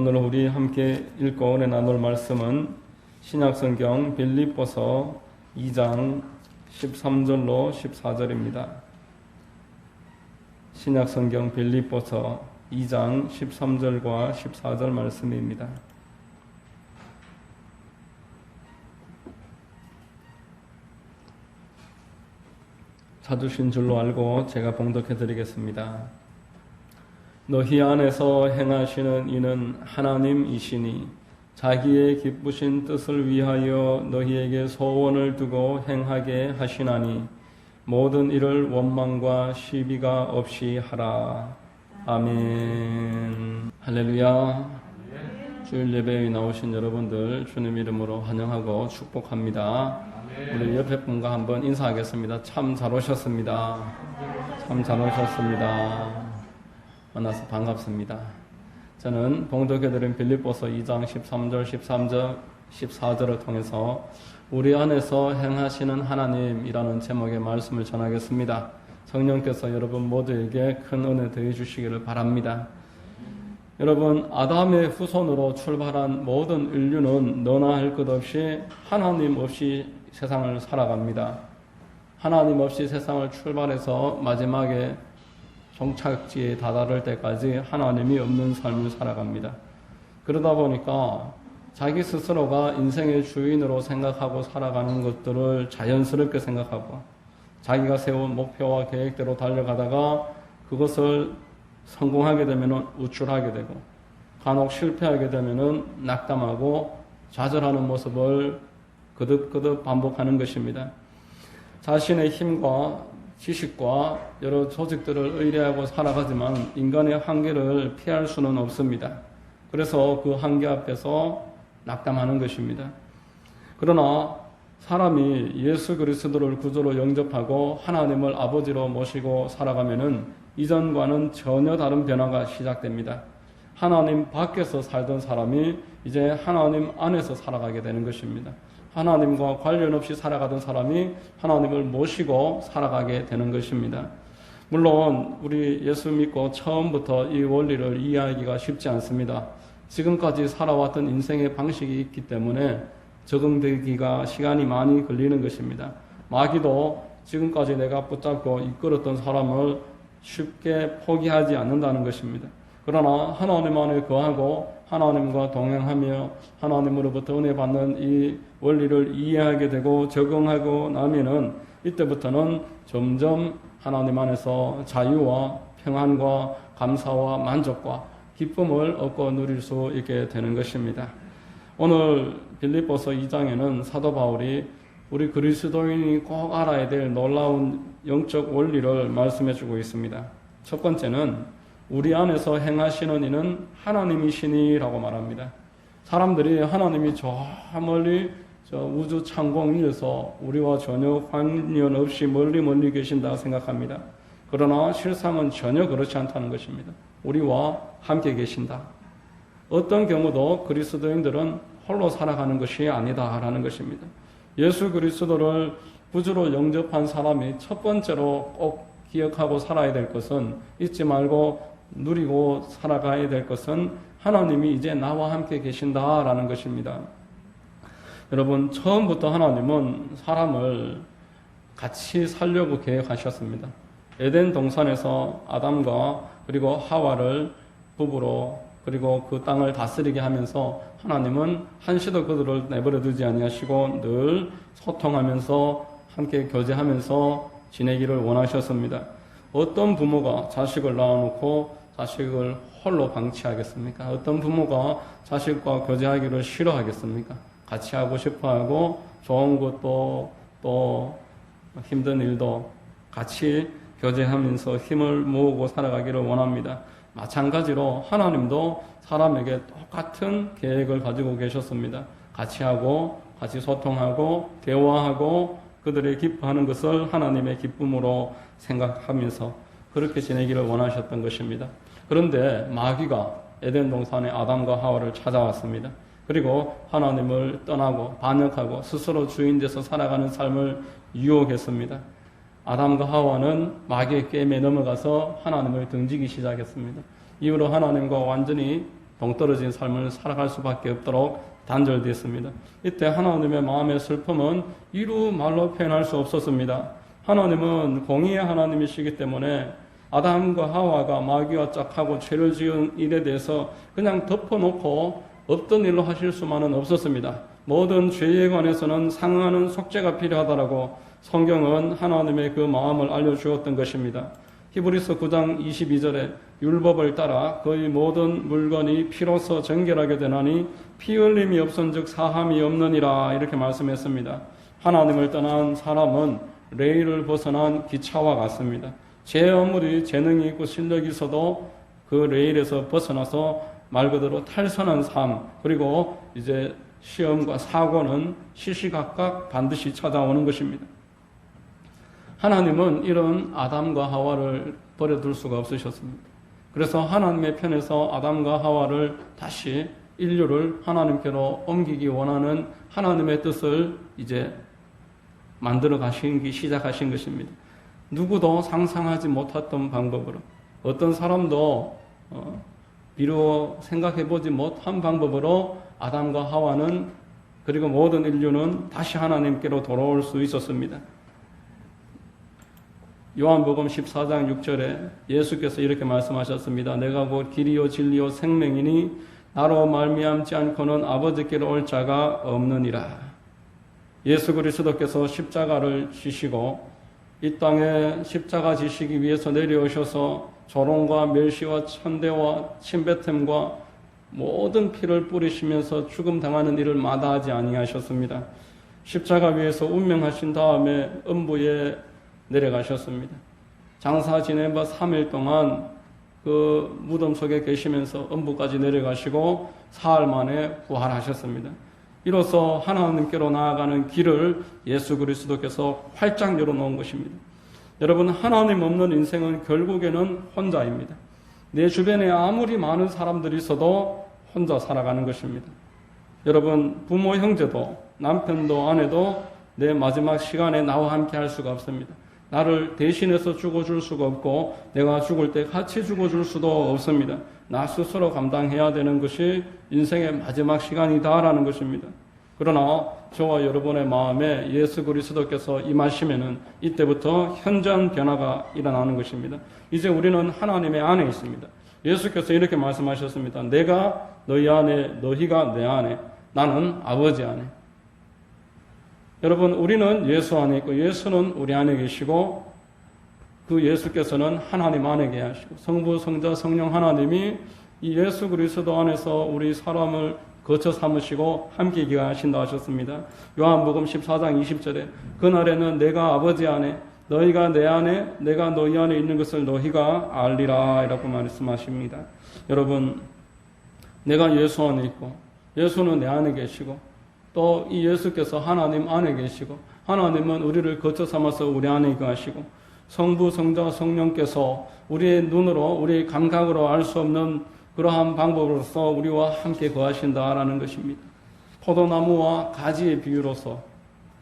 오늘 우리 함께 읽고 은혜 나눌 말씀은 신약성경 빌립보서 2장 13절로 14절입니다. 신약성경 빌립보서 2장 13절과 14절 말씀입니다. 찾으신 줄로 알고 제가 봉독해 드리겠습니다. 너희 안에서 행하시는 이는 하나님이시니 자기의 기쁘신 뜻을 위하여 너희에게 소원을 두고 행하게 하시나니 모든 일을 원망과 시비가 없이 하라. 아멘. 할렐루야. 주일 예배에 나오신 여러분들 주님 이름으로 환영하고 축복합니다. 우리 옆에 분과 한번 인사하겠습니다. 참 잘 오셨습니다. 참 잘 오셨습니다. 만나서 반갑습니다. 저는 봉독해드린 빌립보서 2장 13절, 14절을 통해서 우리 안에서 행하시는 하나님이라는 제목의 말씀을 전하겠습니다. 성령께서 여러분 모두에게 큰 은혜 더해 주시기를 바랍니다. 여러분, 아담의 후손으로 출발한 모든 인류는 너나 할 것 없이 하나님 없이 세상을 살아갑니다. 하나님 없이 세상을 출발해서 마지막에 종착지에 다다를 때까지 하나님이 없는 삶을 살아갑니다. 그러다 보니까 자기 스스로가 인생의 주인으로 생각하고 살아가는 것들을 자연스럽게 생각하고 자기가 세운 목표와 계획대로 달려가다가 그것을 성공하게 되면 우쭐하게 되고 간혹 실패하게 되면 낙담하고 좌절하는 모습을 거듭거듭 반복하는 것입니다. 자신의 힘과 지식과 여러 조직들을 의뢰하고 살아가지만 인간의 한계를 피할 수는 없습니다. 그래서 그 한계 앞에서 낙담하는 것입니다. 그러나 사람이 예수 그리스도를 구주로 영접하고 하나님을 아버지로 모시고 살아가면은 이전과는 전혀 다른 변화가 시작됩니다. 하나님 밖에서 살던 사람이 이제 하나님 안에서 살아가게 되는 것입니다. 하나님과 관련 없이 살아가던 사람이 하나님을 모시고 살아가게 되는 것입니다. 물론 우리 예수 믿고 처음부터 이 원리를 이해하기가 쉽지 않습니다. 지금까지 살아왔던 인생의 방식이 있기 때문에 적응되기가 시간이 많이 걸리는 것입니다. 마귀도 지금까지 내가 붙잡고 이끌었던 사람을 쉽게 포기하지 않는다는 것입니다. 그러나 하나님 안에 거하고 하나님과 동행하며 하나님으로부터 은혜 받는 이 원리를 이해하게 되고 적응하고 나면은 이때부터는 점점 하나님 안에서 자유와 평안과 감사와 만족과 기쁨을 얻고 누릴 수 있게 되는 것입니다. 오늘 빌립보서 2장에는 사도 바울이 우리 그리스도인이 꼭 알아야 될 놀라운 영적 원리를 말씀해 주고 있습니다. 첫 번째는 우리 안에서 행하시는 이는 하나님이시니라고 말합니다. 사람들이 하나님이 저 멀리 저 우주 창공 위에서 우리와 전혀 관련 없이 멀리 계신다 생각합니다. 그러나 실상은 전혀 그렇지 않다는 것입니다. 우리와 함께 계신다. 어떤 경우도 그리스도인들은 홀로 살아가는 것이 아니다라는 것입니다. 예수 그리스도를 구주로 영접한 사람이 첫 번째로 꼭 기억하고 살아야 될 것은 잊지 말고 누리고 살아가야 될 것은 하나님이 이제 나와 함께 계신다라는 것입니다. 여러분, 처음부터 하나님은 사람을 같이 살려고 계획하셨습니다. 에덴 동산에서 아담과 그리고 하와를 부부로 그리고 그 땅을 다스리게 하면서 하나님은 한시도 그들을 내버려 두지 아니하시고 늘 소통하면서 함께 교제하면서 지내기를 원하셨습니다. 어떤 부모가 자식을 낳아놓고 자식을 홀로 방치하겠습니까? 어떤 부모가 자식과 교제하기를 싫어하겠습니까? 같이 하고 싶어하고 좋은 것도 또 힘든 일도 같이 교제하면서 힘을 모으고 살아가기를 원합니다. 마찬가지로 하나님도 사람에게 똑같은 계획을 가지고 계셨습니다. 같이 하고 같이 소통하고 대화하고 그들의 기뻐하는 것을 하나님의 기쁨으로 생각하면서 그렇게 지내기를 원하셨던 것입니다. 그런데 마귀가 에덴 동산의 아담과 하와를 찾아왔습니다. 그리고 하나님을 떠나고 반역하고 스스로 주인 돼서 살아가는 삶을 유혹했습니다. 아담과 하와는 마귀의 게임에 넘어가서 하나님을 등지기 시작했습니다. 이후로 하나님과 완전히 동떨어진 삶을 살아갈 수밖에 없도록 단절됐습니다. 이때 하나님의 마음의 슬픔은 이루 말로 표현할 수 없었습니다. 하나님은 공의의 하나님이시기 때문에 아담과 하와가 마귀와 짝하고 죄를 지은 일에 대해서 그냥 덮어놓고 없던 일로 하실 수만은 없었습니다. 모든 죄에 관해서는 상응하는 속죄가 필요하다라고 성경은 하나님의 그 마음을 알려주었던 것입니다. 히브리서 9장 22절에 율법을 따라 거의 모든 물건이 피로서 정결하게 되나니 피 흘림이 없은즉 사함이 없느니라 이렇게 말씀했습니다. 하나님을 떠난 사람은 레일을 벗어난 기차와 같습니다. 제 아무리 재능이 있고 실력이 있어도 그 레일에서 벗어나서 말 그대로 탈선한 삶, 그리고 이제 시험과 사고는 시시각각 반드시 찾아오는 것입니다. 하나님은 이런 아담과 하와를 버려둘 수가 없으셨습니다. 그래서 하나님의 편에서 아담과 하와를 다시 인류를 하나님께로 옮기기 원하는 하나님의 뜻을 이제 만들어 가시기 시작하신 것입니다. 누구도 상상하지 못했던 방법으로, 어떤 사람도 비록 생각해보지 못한 방법으로 아담과 하와는, 그리고 모든 인류는 다시 하나님께로 돌아올 수 있었습니다. 요한복음 14장 6절에 예수께서 이렇게 말씀하셨습니다. 내가 곧 길이요 진리요 생명이니 나로 말미암지 않고는 아버지께로 올 자가 없느니라. 예수 그리스도께서 십자가를 지시고 이 땅에 십자가 지시기 위해서 내려오셔서 조롱과 멸시와 천대와 침뱉음과 모든 피를 뿌리시면서 죽음 당하는 일을 마다하지 아니하셨습니다. 십자가 위에서 운명하신 다음에 음부에 내려가셨습니다. 장사 지내봐 3일 동안 그 무덤 속에 계시면서 음부까지 내려가시고 사흘 만에 부활하셨습니다. 이로써 하나님께로 나아가는 길을 예수 그리스도께서 활짝 열어놓은 것입니다. 여러분, 하나님 없는 인생은 결국에는 혼자입니다. 내 주변에 아무리 많은 사람들이 있어도 혼자 살아가는 것입니다. 여러분, 부모, 형제도 남편도 아내도 내 마지막 시간에 나와 함께 할 수가 없습니다. 나를 대신해서 죽어줄 수가 없고 내가 죽을 때 같이 죽어줄 수도 없습니다. 나 스스로 감당해야 되는 것이 인생의 마지막 시간이다라는 것입니다. 그러나 저와 여러분의 마음에 예수 그리스도께서 임하시면은 이때부터 현저한 변화가 일어나는 것입니다. 이제 우리는 하나님의 안에 있습니다. 예수께서 이렇게 말씀하셨습니다. 내가 너희 안에, 너희가 내 안에, 나는 아버지 안에. 여러분, 우리는 예수 안에 있고 예수는 우리 안에 계시고 그 예수께서는 하나님 안에 계시고 성부, 성자, 성령 하나님이 이 예수 그리스도 안에서 우리 사람을 거쳐 삼으시고 함께 기하신다 하셨습니다. 요한복음 14장 20절에 그날에는 내가 아버지 안에 너희가 내 안에 내가 너희 안에 있는 것을 너희가 알리라 이라고 말씀하십니다. 여러분, 내가 예수 안에 있고 예수는 내 안에 계시고 또 이 예수께서 하나님 안에 계시고 하나님은 우리를 거쳐 삼아서 우리 안에 거하시고 성부, 성자, 성령께서 우리의 눈으로 우리의 감각으로 알 수 없는 그러한 방법으로서 우리와 함께 거하신다라는 것입니다. 포도나무와 가지의 비유로서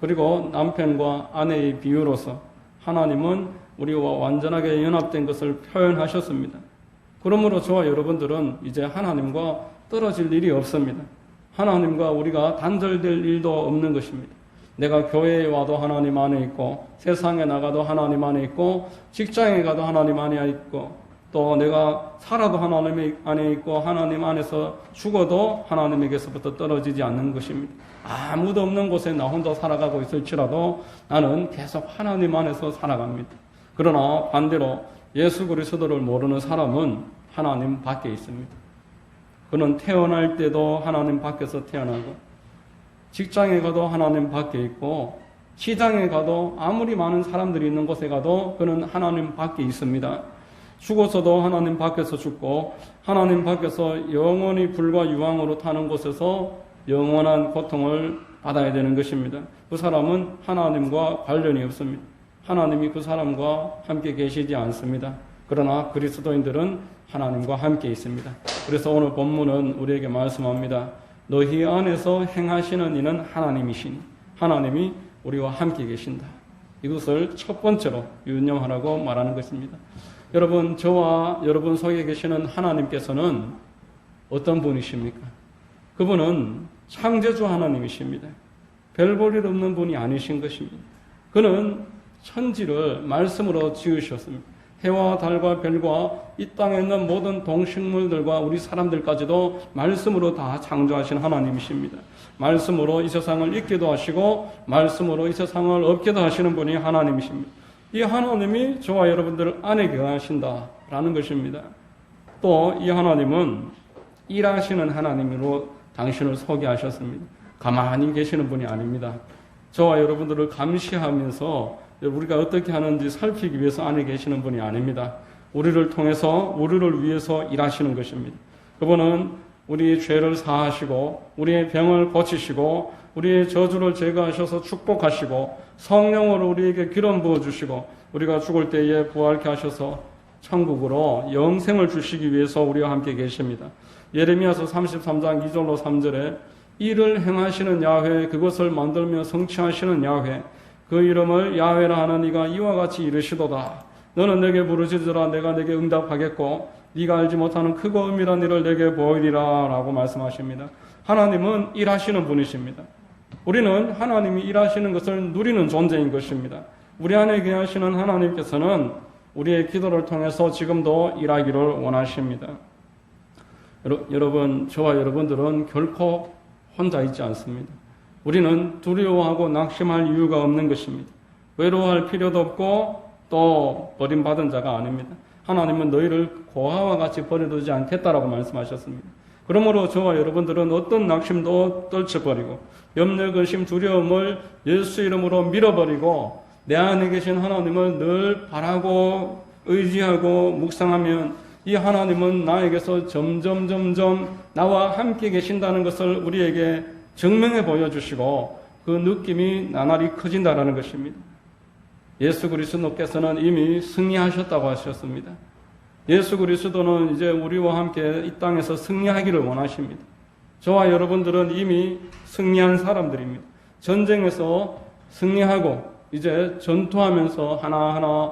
그리고 남편과 아내의 비유로서 하나님은 우리와 완전하게 연합된 것을 표현하셨습니다. 그러므로 저와 여러분들은 이제 하나님과 떨어질 일이 없습니다. 하나님과 우리가 단절될 일도 없는 것입니다. 내가 교회에 와도 하나님 안에 있고 세상에 나가도 하나님 안에 있고 직장에 가도 하나님 안에 있고 또 내가 살아도 하나님 안에 있고 하나님 안에서 죽어도 하나님에게서부터 떨어지지 않는 것입니다. 아무도 없는 곳에 나 혼자 살아가고 있을지라도 나는 계속 하나님 안에서 살아갑니다. 그러나 반대로 예수 그리스도를 모르는 사람은 하나님 밖에 있습니다. 그는 태어날 때도 하나님 밖에서 태어나고 직장에 가도 하나님 밖에 있고 시장에 가도 아무리 많은 사람들이 있는 곳에 가도 그는 하나님 밖에 있습니다. 죽어서도 하나님 밖에서 죽고 하나님 밖에서 영원히 불과 유황으로 타는 곳에서 영원한 고통을 받아야 되는 것입니다. 그 사람은 하나님과 관련이 없습니다. 하나님이 그 사람과 함께 계시지 않습니다. 그러나 그리스도인들은 하나님과 함께 있습니다. 그래서 오늘 본문은 우리에게 말씀합니다. 너희 안에서 행하시는 이는 하나님이시니 하나님이 우리와 함께 계신다. 이것을 첫 번째로 유념하라고 말하는 것입니다. 여러분, 저와 여러분 속에 계시는 하나님께서는 어떤 분이십니까? 그분은 창조주 하나님이십니다. 별 볼 일 없는 분이 아니신 것입니다. 그는 천지를 말씀으로 지으셨습니다. 해와 달과 별과 이 땅에 있는 모든 동식물들과 우리 사람들까지도 말씀으로 다 창조하신 하나님이십니다. 말씀으로 이 세상을 있기도 하시고 말씀으로 이 세상을 없기도 하시는 분이 하나님이십니다. 이 하나님이 저와 여러분들 안에 거하신다라는 것입니다. 또 이 하나님은 일하시는 하나님으로 당신을 소개하셨습니다. 가만히 계시는 분이 아닙니다. 저와 여러분들을 감시하면서 우리가 어떻게 하는지 살피기 위해서 안에 계시는 분이 아닙니다. 우리를 통해서 우리를 위해서 일하시는 것입니다. 그분은 우리의 죄를 사하시고 우리의 병을 고치시고 우리의 저주를 제거하셔서 축복하시고 성령으로 우리에게 기름 부어주시고 우리가 죽을 때에 부활케 하셔서 천국으로 영생을 주시기 위해서 우리와 함께 계십니다. 예레미야서 33장 2절로 3절에 이를 행하시는 야훼, 그것을 만들며 성취하시는 야훼, 그 이름을 야훼라 하는 이가 이와 같이 이르시도다. 너는 내게 부르짖으라, 내가 내게 응답하겠고 네가 알지 못하는 크고 은밀한 일을 내게 보이리라 라고 말씀하십니다. 하나님은 일하시는 분이십니다. 우리는 하나님이 일하시는 것을 누리는 존재인 것입니다. 우리 안에 계시는 하나님께서는 우리의 기도를 통해서 지금도 일하기를 원하십니다. 여러분, 저와 여러분들은 결코 혼자 있지 않습니다. 우리는 두려워하고 낙심할 이유가 없는 것입니다. 외로워할 필요도 없고 또 버림받은 자가 아닙니다. 하나님은 너희를 고아와 같이 버려두지 않겠다라고 말씀하셨습니다. 그러므로 저와 여러분들은 어떤 낙심도 떨쳐버리고 염려, 근심, 두려움을 예수 이름으로 밀어버리고 내 안에 계신 하나님을 늘 바라고 의지하고 묵상하면 이 하나님은 나에게서 점점 나와 함께 계신다는 것을 우리에게 증명해 보여주시고 그 느낌이 나날이 커진다는 것입니다. 예수 그리스도께서는 이미 승리하셨다고 하셨습니다. 예수 그리스도는 이제 우리와 함께 이 땅에서 승리하기를 원하십니다. 저와 여러분들은 이미 승리한 사람들입니다. 전쟁에서 승리하고 이제 전투하면서 하나하나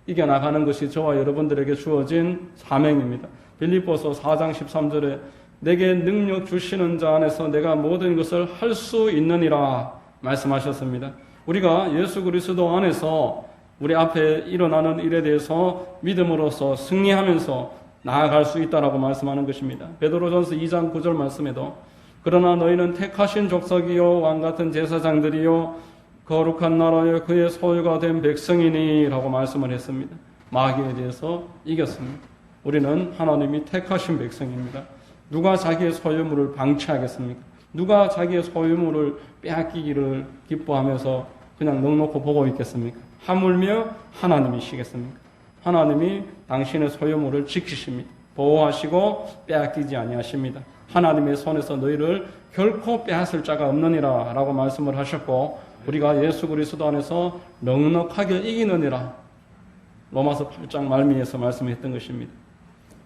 이겨나가는 것이 저와 여러분들에게 주어진 사명입니다. 빌립보서 4장 13절에 내게 능력 주시는 자 안에서 내가 모든 것을 할 수 있느니라 말씀하셨습니다. 우리가 예수 그리스도 안에서 우리 앞에 일어나는 일에 대해서 믿음으로써 승리하면서 나아갈 수 있다라고 말씀하는 것입니다. 베드로전서 2장 9절 말씀에도 그러나 너희는 택하신 족속이요 왕같은 제사장들이요 거룩한 나라여 그의 소유가 된 백성이니 라고 말씀을 했습니다. 마귀에 대해서 이겼습니다. 우리는 하나님이 택하신 백성입니다. 누가 자기의 소유물을 방치하겠습니까? 누가 자기의 소유물을 빼앗기기를 기뻐하면서 그냥 넉넉히 보고 있겠습니까? 하물며 하나님이시겠습니까? 하나님이 당신의 소유물을 지키십니다. 보호하시고 빼앗기지 아니하십니다. 하나님의 손에서 너희를 결코 빼앗을 자가 없느니라 라고 말씀을 하셨고 우리가 예수 그리스도 안에서 넉넉하게 이기느니라 로마서 8장 말미에서 말씀했던 것입니다.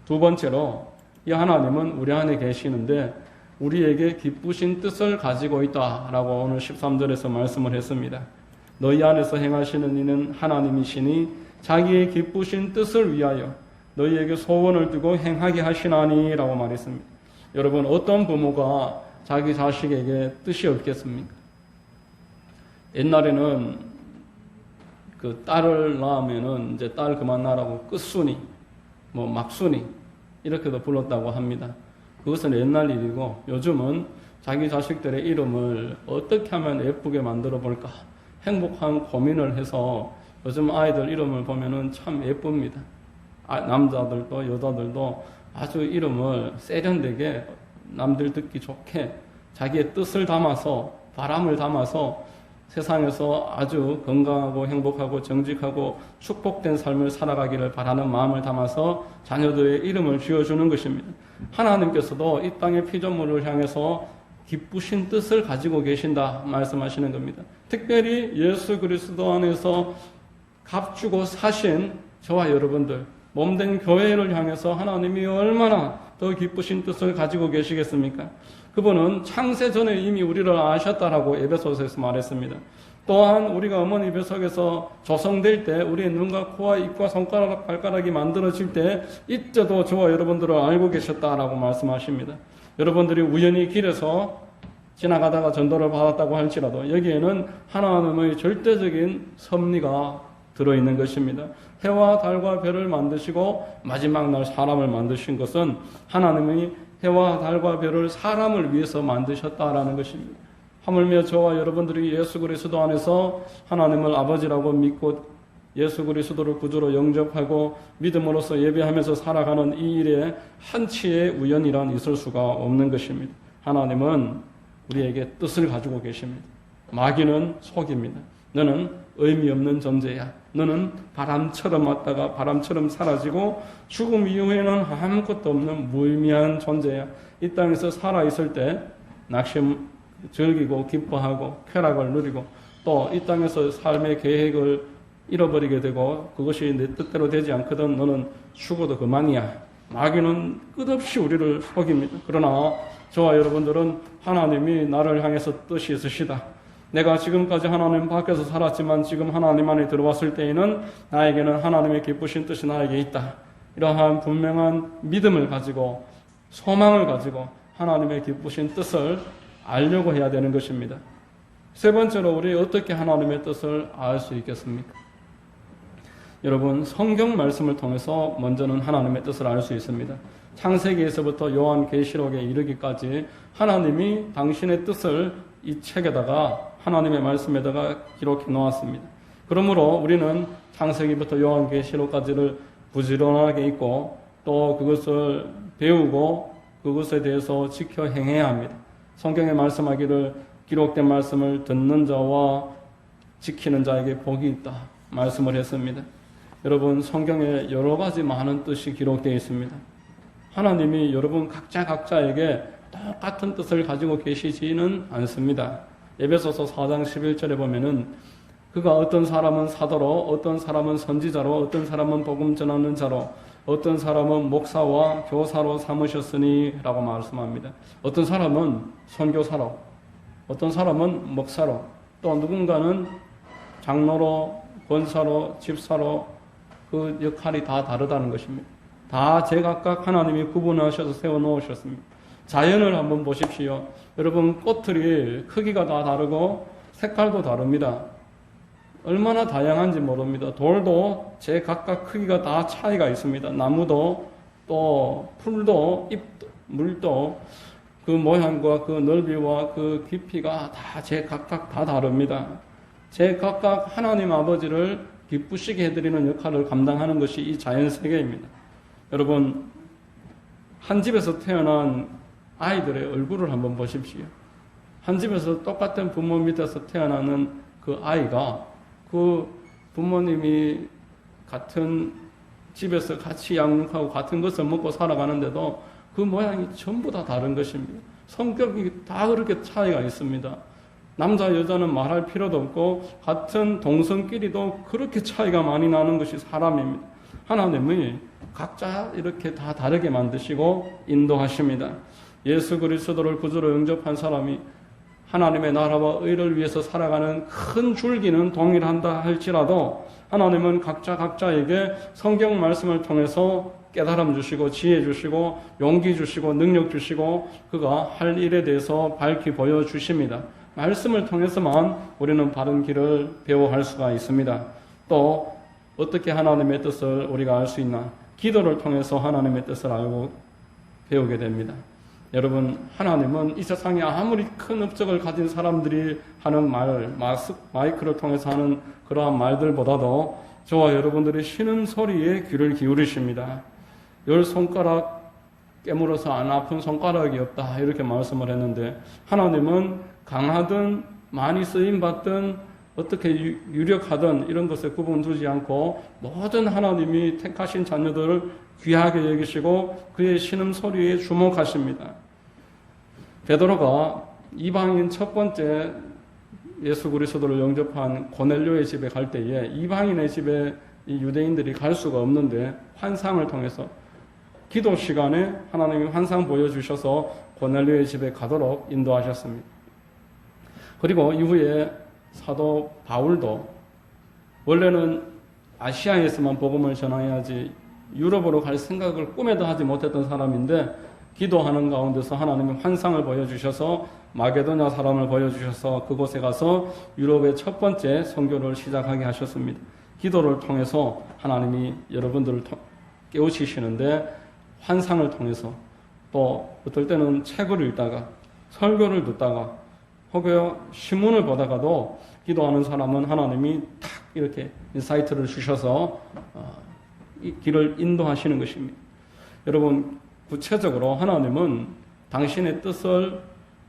두 번째로 이 하나님은 우리 안에 계시는데 우리에게 기쁘신 뜻을 가지고 있다라고 오늘 13절에서 말씀을 했습니다. 너희 안에서 행하시는 이는 하나님이시니 자기의 기쁘신 뜻을 위하여 너희에게 소원을 두고 행하게 하시나니 라고 말했습니다. 여러분, 어떤 부모가 자기 자식에게 뜻이 없겠습니까? 옛날에는 그 딸을 낳으면은 이제 딸 그만 낳으라고 끝순이, 막순이 이렇게도 불렀다고 합니다. 그것은 옛날 일이고 요즘은 자기 자식들의 이름을 어떻게 하면 예쁘게 만들어 볼까 행복한 고민을 해서 요즘 아이들 이름을 보면은 참 예쁩니다. 남자들도 여자들도 아주 이름을 세련되게 남들 듣기 좋게 자기의 뜻을 담아서 바람을 담아서 세상에서 아주 건강하고 행복하고 정직하고 축복된 삶을 살아가기를 바라는 마음을 담아서 자녀들의 이름을 지어주는 것입니다. 하나님께서도 이 땅의 피조물을 향해서 기쁘신 뜻을 가지고 계신다 말씀하시는 겁니다. 특별히 예수 그리스도 안에서 값주고 사신 저와 여러분들 몸된 교회를 향해서 하나님이 얼마나 더 기쁘신 뜻을 가지고 계시겠습니까? 그분은 창세 전에 이미 우리를 아셨다라고 에베소서에서 말했습니다. 또한 우리가 어머니 뱃속에서 조성될 때 우리의 눈과 코와 입과 손가락, 발가락이 만들어질 때 이때도 저와 여러분들을 알고 계셨다라고 말씀하십니다. 여러분들이 우연히 길에서 지나가다가 전도를 받았다고 할지라도 여기에는 하나님의 절대적인 섭리가 들어있는 것입니다. 해와 달과 별을 만드시고 마지막 날 사람을 만드신 것은 하나님이 해와 달과 별을 사람을 위해서 만드셨다라는 것입니다. 하물며 저와 여러분들이 예수 그리스도 안에서 하나님을 아버지라고 믿고 예수 그리스도를 구주로 영접하고 믿음으로써 예배하면서 살아가는 이 일에 한치의 우연이란 있을 수가 없는 것입니다. 하나님은 우리에게 뜻을 가지고 계십니다. 마귀는 속입니다. 너는 의미 없는 존재야. 너는 바람처럼 왔다가 바람처럼 사라지고 죽음 이후에는 아무것도 없는 무의미한 존재야. 이 땅에서 살아있을 때 낙심 즐기고 기뻐하고 쾌락을 누리고 또 이 땅에서 삶의 계획을 잃어버리게 되고 그것이 내 뜻대로 되지 않거든 너는 죽어도 그만이야. 마귀는 끝없이 우리를 속입니다. 그러나 저와 여러분들은 하나님이 나를 향해서 뜻이 있으시다. 내가 지금까지 하나님 밖에서 살았지만 지금 하나님 안에 들어왔을 때에는 나에게는 하나님의 기쁘신 뜻이 나에게 있다. 이러한 분명한 믿음을 가지고 소망을 가지고 하나님의 기쁘신 뜻을 알려고 해야 되는 것입니다. 세 번째로 우리 어떻게 하나님의 뜻을 알 수 있겠습니까? 여러분 성경 말씀을 통해서 먼저는 하나님의 뜻을 알 수 있습니다. 창세기에서부터 요한계시록에 이르기까지 하나님이 당신의 뜻을 이 책에다가 하나님의 말씀에다가 기록해 놓았습니다. 그러므로 우리는 창세기부터 요한계시록까지를 부지런하게 읽고 또 그것을 배우고 그것에 대해서 지켜 행해야 합니다. 성경에 말씀하기를 기록된 말씀을 듣는 자와 지키는 자에게 복이 있다 말씀을 했습니다. 여러분 성경에 여러 가지 많은 뜻이 기록되어 있습니다. 하나님이 여러분 각자에게 똑같은 뜻을 가지고 계시지는 않습니다. 에베소서 4장 11절에 보면은 그가 어떤 사람은 사도로 어떤 사람은 선지자로 어떤 사람은 복음 전하는 자로 어떤 사람은 목사와 교사로 삼으셨으니 라고 말씀합니다. 어떤 사람은 선교사로 어떤 사람은 목사로 또 누군가는 장로로 권사로 집사로 그 역할이 다 다르다는 것입니다. 다 제각각 하나님이 구분하셔서 세워놓으셨습니다. 자연을 한번 보십시오. 여러분 꽃들이 크기가 다 다르고 색깔도 다릅니다. 얼마나 다양한지 모릅니다. 돌도 제각각 크기가 다 차이가 있습니다. 나무도 또 풀도 잎도 물도 그 모양과 그 넓이와 그 깊이가 다 제각각 다 다릅니다. 제각각 하나님 아버지를 기쁘시게 해드리는 역할을 감당하는 것이 이 자연세계입니다. 여러분 한 집에서 태어난 아이들의 얼굴을 한번 보십시오. 한 집에서 똑같은 부모 밑에서 태어나는 그 아이가 그 부모님이 같은 집에서 같이 양육하고 같은 것을 먹고 살아가는데도 그 모양이 전부 다 다른 것입니다. 성격이 다 그렇게 차이가 있습니다. 남자 여자는 말할 필요도 없고 같은 동성끼리도 그렇게 차이가 많이 나는 것이 사람입니다. 하나님이 각자 이렇게 다 다르게 만드시고 인도하십니다. 예수 그리스도를 구주로 영접한 사람이 하나님의 나라와 의를 위해서 살아가는 큰 줄기는 동일한다 할지라도 하나님은 각자에게 성경 말씀을 통해서 깨달음 주시고 지혜 주시고 용기 주시고 능력 주시고 그가 할 일에 대해서 밝히 보여주십니다. 말씀을 통해서만 우리는 바른 길을 배워할 수가 있습니다. 또 어떻게 하나님의 뜻을 우리가 알 수 있나? 기도를 통해서 하나님의 뜻을 알고 배우게 됩니다. 여러분 하나님은 이 세상에 아무리 큰 업적을 가진 사람들이 하는 말, 마이크를 통해서 하는 그러한 말들보다도 저와 여러분들의 신음소리에 귀를 기울이십니다. 10손가락 깨물어서 안 아픈 손가락이 없다 이렇게 말씀을 했는데 하나님은 강하든 많이 쓰임받든 어떻게 유력하든 이런 것에 구분 두지 않고 모든 하나님이 택하신 자녀들을 귀하게 여기시고 그의 신음소리에 주목하십니다. 베드로가 이방인 첫 번째 예수 그리스도를 영접한 고넬료의 집에 갈 때에 이방인의 집에 이 유대인들이 갈 수가 없는데 환상을 통해서 기도 시간에 하나님이 환상 보여주셔서 고넬료의 집에 가도록 인도하셨습니다. 그리고 이후에 사도 바울도 원래는 아시아에서만 복음을 전해야지 유럽으로 갈 생각을 꿈에도 하지 못했던 사람인데 기도하는 가운데서 하나님이 환상을 보여주셔서 마게도냐 사람을 보여주셔서 그곳에 가서 유럽의 첫 번째 선교를 시작하게 하셨습니다. 기도를 통해서 하나님이 여러분들을 깨우치시는데 환상을 통해서 또 어떨 때는 책을 읽다가 설교를 듣다가 혹은 신문을 보다가도 기도하는 사람은 하나님이 탁 이렇게 인사이트를 주셔서 이 길을 인도하시는 것입니다. 여러분 구체적으로 하나님은 당신의 뜻을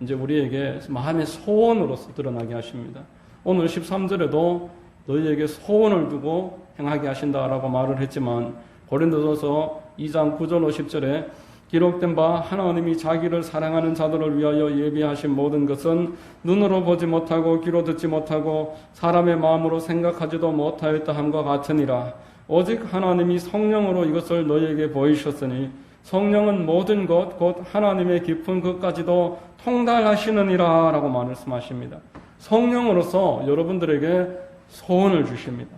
이제 우리에게 마음의 소원으로서 드러나게 하십니다. 오늘 13절에도 너희에게 소원을 두고 행하게 하신다라고 말을 했지만 고린도전서 2장 9절 10절에 기록된 바 하나님이 자기를 사랑하는 자들을 위하여 예비하신 모든 것은 눈으로 보지 못하고 귀로 듣지 못하고 사람의 마음으로 생각하지도 못하였다 함과 같으니라. 오직 하나님이 성령으로 이것을 너희에게 보이셨으니 성령은 모든 것 곧 하나님의 깊은 것까지도 통달하시느니라 라고 말씀하십니다. 성령으로서 여러분들에게 소원을 주십니다.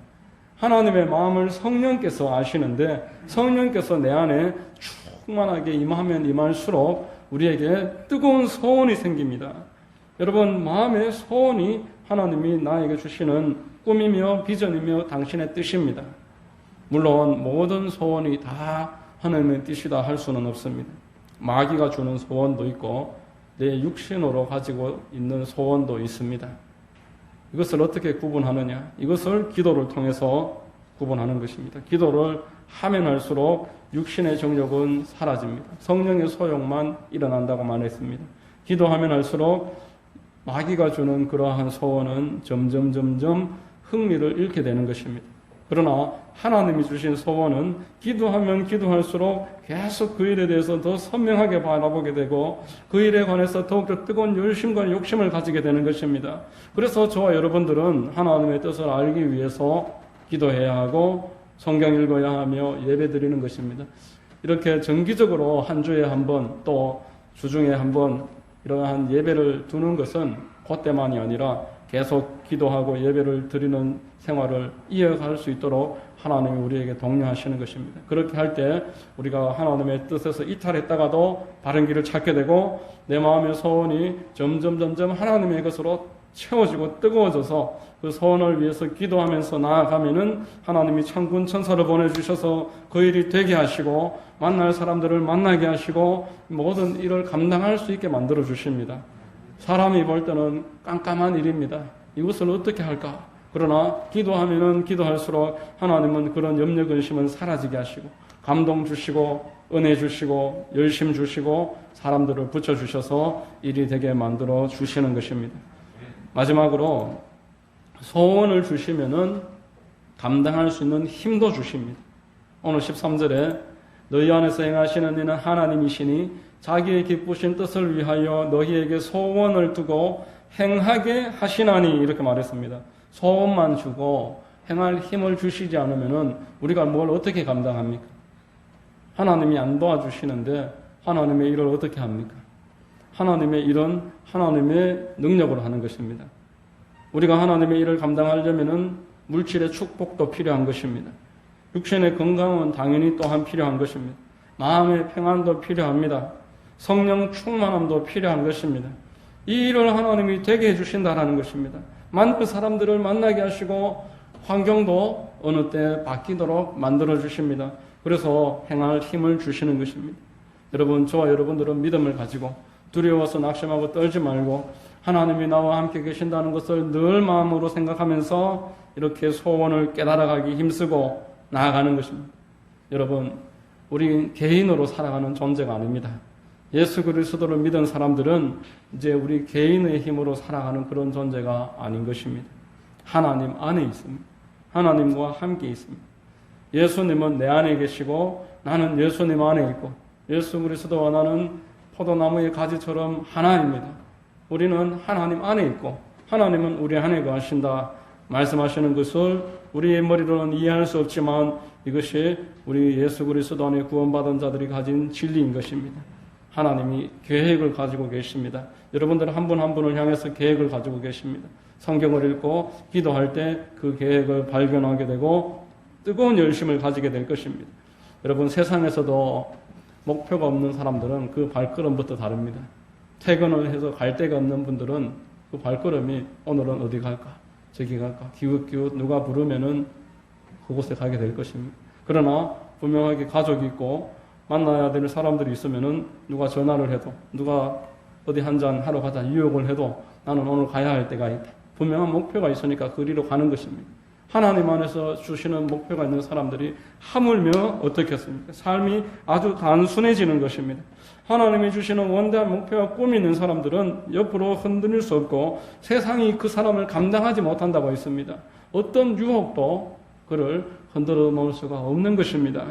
하나님의 마음을 성령께서 아시는데 성령께서 내 안에 충만하게 임하면 임할수록 우리에게 뜨거운 소원이 생깁니다. 여러분 마음의 소원이 하나님이 나에게 주시는 꿈이며 비전이며 당신의 뜻입니다. 물론 모든 소원이 다 하나님의 뜻이다 할 수는 없습니다. 마귀가 주는 소원도 있고 내 육신으로 가지고 있는 소원도 있습니다. 이것을 어떻게 구분하느냐? 이것을 기도를 통해서 구분하는 것입니다. 기도를 하면 할수록 육신의 정욕은 사라집니다. 성령의 소욕만 일어난다고 말했습니다. 기도하면 할수록 마귀가 주는 그러한 소원은 점점 흥미를 잃게 되는 것입니다. 그러나 하나님이 주신 소원은 기도하면 기도할수록 계속 그 일에 대해서 더 선명하게 바라보게 되고 그 일에 관해서 더욱더 뜨거운 열심과 욕심을 가지게 되는 것입니다. 그래서 저와 여러분들은 하나님의 뜻을 알기 위해서 기도해야 하고 성경 읽어야 하며 예배 드리는 것입니다. 이렇게 정기적으로 한 주에 한 번 또 주중에 한 번 이러한 예배를 두는 것은 그때만이 아니라 계속 기도하고 예배를 드리는 생활을 이어갈 수 있도록 하나님이 우리에게 독려하시는 것입니다. 그렇게 할 때 우리가 하나님의 뜻에서 이탈했다가도 바른 길을 찾게 되고 내 마음의 소원이 점점 하나님의 것으로 채워지고 뜨거워져서 그 소원을 위해서 기도하면서 나아가면은 하나님이 천군 천사를 보내주셔서 그 일이 되게 하시고 만날 사람들을 만나게 하시고 모든 일을 감당할 수 있게 만들어 주십니다. 사람이 볼 때는 깜깜한 일입니다. 이것을 어떻게 할까? 그러나 기도하면은 기도할수록 하나님은 그런 염려 근심은 사라지게 하시고 감동 주시고 은혜 주시고 열심 주시고 사람들을 붙여주셔서 일이 되게 만들어 주시는 것입니다. 마지막으로 소원을 주시면은 감당할 수 있는 힘도 주십니다. 오늘 13절에 너희 안에서 행하시는 이는 하나님이시니 자기의 기쁘신 뜻을 위하여 너희에게 소원을 두고 행하게 하시나니 이렇게 말했습니다. 소원만 주고 행할 힘을 주시지 않으면은 우리가 뭘 어떻게 감당합니까? 하나님이 안 도와주시는데 하나님의 일을 어떻게 합니까? 하나님의 일은 하나님의 능력으로 하는 것입니다. 우리가 하나님의 일을 감당하려면은 물질의 축복도 필요한 것입니다. 육신의 건강은 당연히 또한 필요한 것입니다. 마음의 평안도 필요합니다. 성령 충만함도 필요한 것입니다. 이 일을 하나님이 되게 해주신다라는 것입니다. 많은 사람들을 만나게 하시고 환경도 어느 때 바뀌도록 만들어 주십니다. 그래서 행할 힘을 주시는 것입니다. 여러분, 저와 여러분들은 믿음을 가지고 두려워서 낙심하고 떨지 말고 하나님이 나와 함께 계신다는 것을 늘 마음으로 생각하면서 이렇게 소원을 깨달아가기 힘쓰고 나아가는 것입니다. 여러분, 우리 개인으로 살아가는 존재가 아닙니다. 예수 그리스도를 믿은 사람들은 이제 우리 개인의 힘으로 살아가는 그런 존재가 아닌 것입니다. 하나님 안에 있습니다. 하나님과 함께 있습니다. 예수님은 내 안에 계시고 나는 예수님 안에 있고 예수 그리스도와 나는 포도나무의 가지처럼 하나입니다. 우리는 하나님 안에 있고 하나님은 우리 안에 거하신다 말씀하시는 것을 우리의 머리로는 이해할 수 없지만 이것이 우리 예수 그리스도 안에 구원받은 자들이 가진 진리인 것입니다. 하나님이 계획을 가지고 계십니다. 여러분들 한 분 한 분을 향해서 계획을 가지고 계십니다. 성경을 읽고 기도할 때 그 계획을 발견하게 되고 뜨거운 열심을 가지게 될 것입니다. 여러분, 세상에서도 목표가 없는 사람들은 그 발걸음부터 다릅니다. 퇴근을 해서 갈 데가 없는 분들은 그 발걸음이 오늘은 어디 갈까? 저기 갈까? 기웃기웃 누가 부르면은 그곳에 가게 될 것입니다. 그러나 분명하게 가족이 있고 만나야 될 사람들이 있으면은 누가 전화를 해도 누가 어디 한잔 하러 가자 유혹을 해도 나는 오늘 가야 할 때가 있다. 분명한 목표가 있으니까 그리로 가는 것입니다. 하나님 안에서 주시는 목표가 있는 사람들이 하물며 어떻겠습니까? 삶이 아주 단순해지는 것입니다. 하나님이 주시는 원대한 목표와 꿈이 있는 사람들은 옆으로 흔들릴 수 없고 세상이 그 사람을 감당하지 못한다고 했습니다. 어떤 유혹도 그를 흔들어 놓을 수가 없는 것입니다.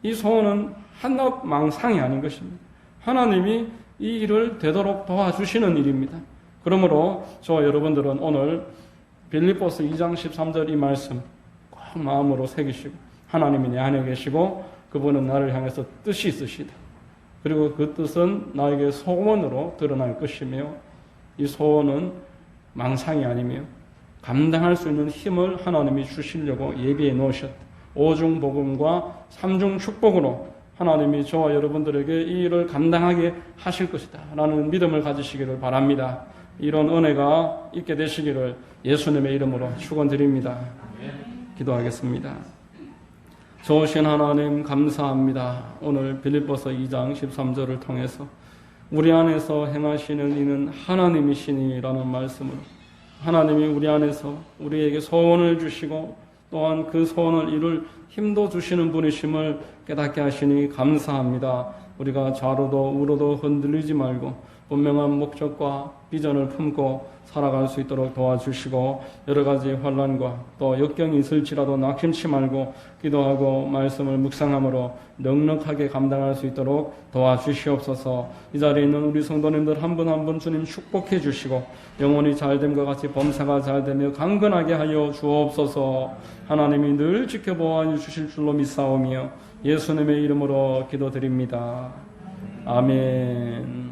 이 소원은 한낱 망상이 아닌 것입니다. 하나님이 이 일을 되도록 도와주시는 일입니다. 그러므로 저와 여러분들은 오늘 빌립보서 2장 13절 이 말씀 꼭 마음으로 새기시고 하나님이 내 안에 계시고 그분은 나를 향해서 뜻이 있으시다. 그리고 그 뜻은 나에게 소원으로 드러날 것이며 이 소원은 망상이 아니며 감당할 수 있는 힘을 하나님이 주시려고 예비해 놓으셨다. 오중 복음과 삼중 축복으로 하나님이 저와 여러분들에게 이 일을 감당하게 하실 것이다 라는 믿음을 가지시기를 바랍니다. 이런 은혜가 있게 되시기를 예수님의 이름으로 축원드립니다. 기도하겠습니다. 좋으신 하나님 감사합니다. 오늘 빌립보서 2장 13절을 통해서 우리 안에서 행하시는 이는 하나님이시니라는 말씀으로 하나님이 우리 안에서 우리에게 소원을 주시고 또한 그 소원을 이룰 힘도 주시는 분이심을 깨닫게 하시니 감사합니다. 우리가 좌로도 우로도 흔들리지 말고 분명한 목적과 비전을 품고 살아갈 수 있도록 도와주시고 여러 가지 환난과 또 역경이 있을지라도 낙심치 말고 기도하고 말씀을 묵상함으로 넉넉하게 감당할 수 있도록 도와주시옵소서. 이 자리에 있는 우리 성도님들 한 분 한 분 주님 축복해 주시고 영혼이 잘됨과 같이 범사가 잘되며 강건하게 하여 주옵소서. 하나님이 늘 지켜보아 주실 줄로 믿사오며 예수님의 이름으로 기도드립니다. 아멘.